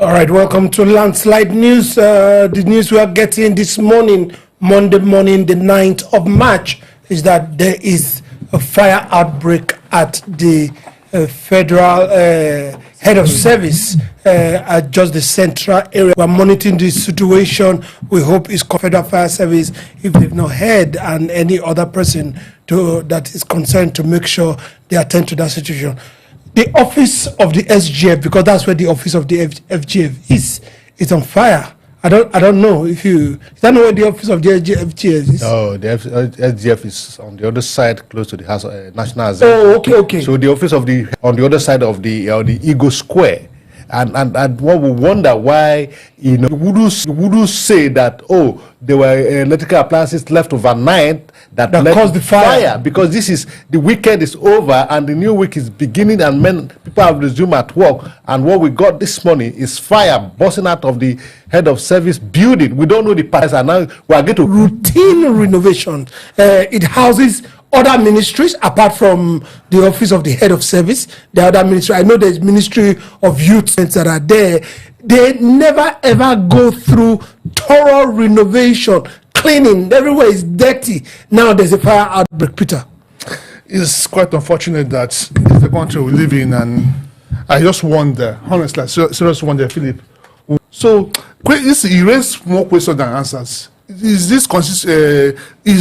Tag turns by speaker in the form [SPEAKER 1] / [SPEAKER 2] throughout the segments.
[SPEAKER 1] All right, welcome to Landslide News. The news we are getting this morning, Monday morning, the 9th of March, is that there is a fire outbreak at the federal head of service at just the central area. We're monitoring this situation. We hope it's Federal Fire Service, if they've not heard, and any other person that is concerned to make sure they attend to that situation. The office of the SGF, because that's where the office of the FGF is on fire. I don't know if you don't know where the office of the FGF is.
[SPEAKER 2] No, the SGF is on the other side, close to the House National Assembly.
[SPEAKER 1] Oh, okay.
[SPEAKER 2] So the office of on the other side of the Eagle Square, and one would wonder why would say that there were electrical appliances left overnight that
[SPEAKER 1] caused the fire,
[SPEAKER 2] because the weekend is over and the new week is beginning and people have resumed at work, and what we got this morning is fire bursting out of the head of service building. We don't know the parts, and now we are going to
[SPEAKER 1] routine renovation. It houses other ministries apart from the office of the head of service. The other ministry, I know there's Ministry of Youth that are there. They never ever go through thorough renovation, cleaning. Everywhere is dirty. Now there's a fire outbreak. Peter,
[SPEAKER 3] it's quite unfortunate that it's the country we live in, and I just wonder, honestly, seriously wonder, Philip. So this erase more questions than answers. Is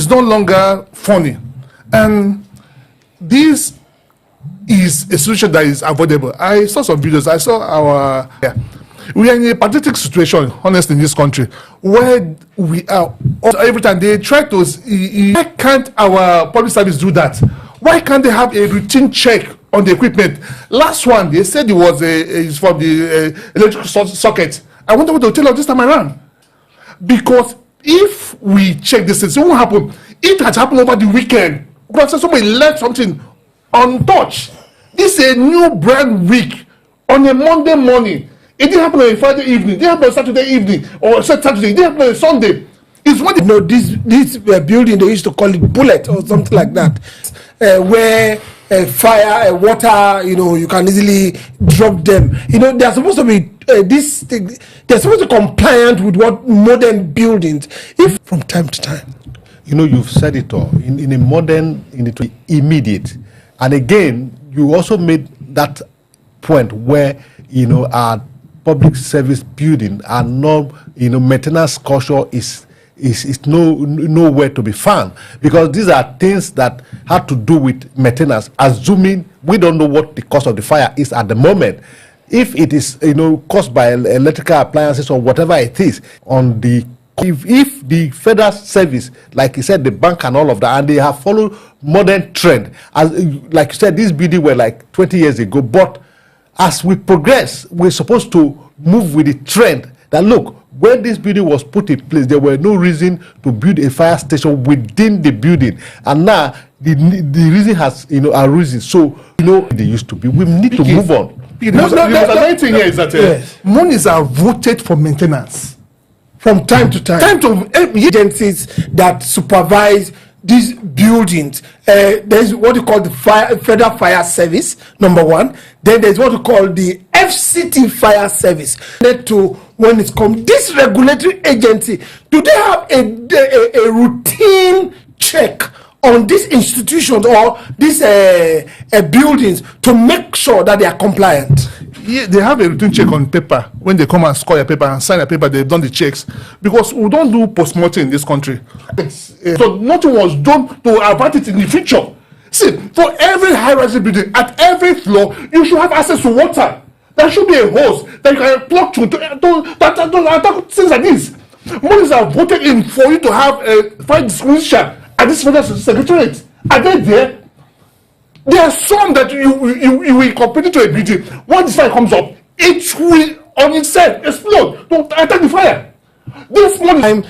[SPEAKER 3] no longer funny, and this is a solution that is avoidable. I saw some videos. I saw we are in a pathetic situation, honestly, in this country, where we are every time they try to. Why can't our public service do that? Why can't they have a routine check on the equipment? Last one, they said it was from the electrical socket. I wonder what they'll tell us this time around. Because if we check this, it won't happen. It has happened over the weekend. Because somebody left something untouched. This is a new brand week on a Monday morning. It didn't happen on a Friday evening. It didn't happen on Saturday evening or Saturday. It didn't happen on Sunday. It's what this building, they used to call it Bullet or something like that, where fire, water, you can easily drop them. They're supposed to be they're supposed to be compliant with what modern buildings. If from time to time,
[SPEAKER 2] you've said it all in a modern, immediate, and again, you also made that point where our public service building and maintenance culture is nowhere to be found, because these are things that have to do with maintenance, assuming we don't know what the cause of the fire is at the moment. If it is caused by electrical appliances or whatever it is, if the federal service, like you said, the bank and all of that, and they have followed modern trend, as like you said, this building were like 20 years ago, but as we progress, we're supposed to move with the trend that, look, when this building was put in place, there were no reason to build a fire station within the building. And now the reason has arisen. So, they used to be. We need to move on.
[SPEAKER 3] The main thing here is that monies are voted for maintenance.
[SPEAKER 1] From time to time. Agencies that supervise these buildings. There's what you call the Federal Fire Service, number one. Then there's what you call the FCT Fire Service. When it comes, this regulatory agency, do they have a routine check on these institutions or these buildings to make sure that they are compliant?
[SPEAKER 3] Yeah, they have a routine check on paper. When they come and score your paper and sign a paper, they've done the checks. Because we don't do post-mortem in this country. So nothing was done to avert it in the future. See, for every high-rise building, at every floor, you should have access to water. There should be a hose that you can plug to things like this. Monies are voted in for you to have a fire disposition at this federal secretariat. Are they there? There are some that you will incorporate into a building. Once this fire comes up, it will on itself explode to attack the fire. This morning,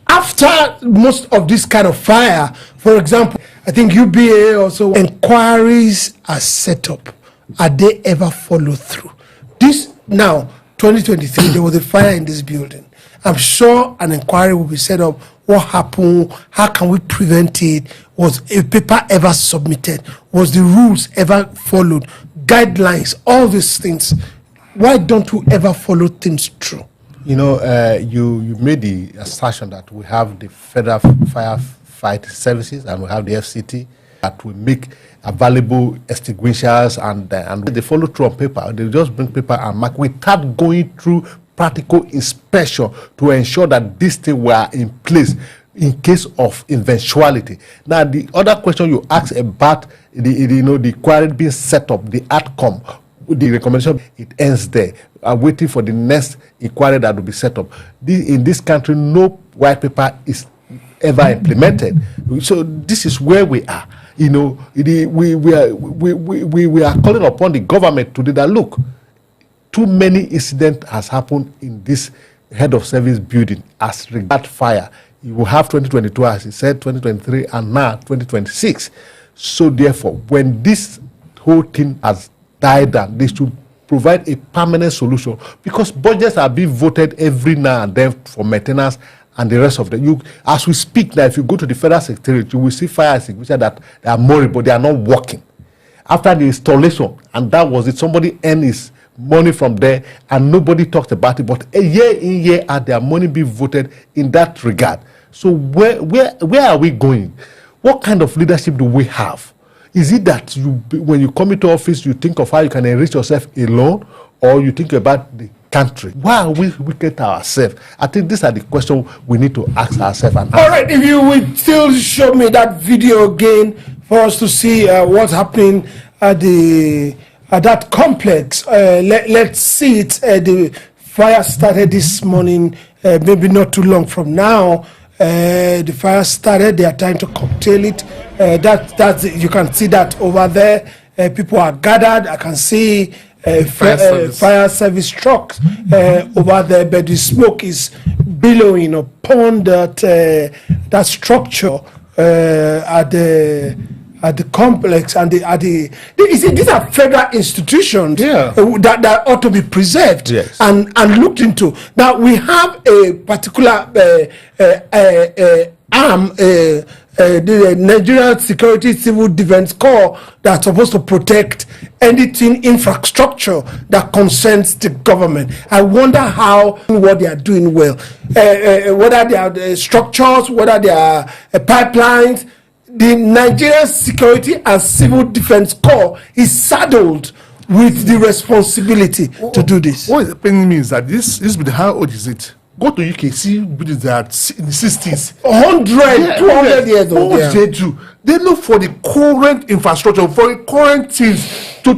[SPEAKER 3] after most of this kind of fire, for example, I think UBA also inquiries are set up. Are they ever followed through? This now 2023, there was a fire in this building. I'm sure an inquiry will be set up. What happened? How can we prevent it? Was a paper ever submitted? Was the rules ever followed? Guidelines, all these things.
[SPEAKER 1] Why don't we ever follow things through?
[SPEAKER 2] You know, you made the assertion that we have the Federal Firefight Services and we have the FCT that will make available extinguishers and they follow through on paper. They just bring paper and mark without going through practical inspection to ensure that these things were in place in case of eventuality. Now, the other question you asked about the quarry being set up, the outcome, the recommendation, it ends there. I'm waiting for the next inquiry that will be set up. In this country, no white paper is ever implemented. So this is where we are. You know, we are calling upon the government to do that. Look, too many incidents has happened in this head of service building as regard fire. You will have 2022, as he said, 2023, and now 2026. So therefore, when this whole thing has died down, they should provide a permanent solution, because budgets are being voted every now and then for maintenance and the rest of them. As we speak now, if you go to the federal secretariat, you will see fire extinguishers that they are more, but they are not working. After the installation, and that was it, somebody earned his money from there, and nobody talked about it. But a year in, year out, their money being voted in that regard. So where are we going? What kind of leadership do we have? Is it that when you come into office, you think of how you can enrich yourself alone, or you think about the country? Why are we wicked to ourselves? I think these are the questions we need to ask ourselves. All
[SPEAKER 1] right, if you would still show me that video again for us to see what's happening at that complex. Let's see it. The fire started this morning, maybe not too long from now. The fire started. They are trying to curtail it. You can see that over there. People are gathered. I can see fire service trucks over there, but the smoke is billowing upon that structure at the complex, and you see, these are federal institutions that ought to be preserved and looked into. Now we have a particular arm, the Nigerian Security Civil Defense Corps, that's supposed to protect anything infrastructure that concerns the government. I wonder what they are doing well, whether they are structures, whether they are pipelines. The Nigerian Security and Civil Defense Corps is saddled with the responsibility to do this.
[SPEAKER 3] What is paining me is that this building, how old is it? Go to UK, see buildings that are in the 60s.
[SPEAKER 1] 100, 200 years old.
[SPEAKER 3] What they do? They look for the current infrastructure, for the current things to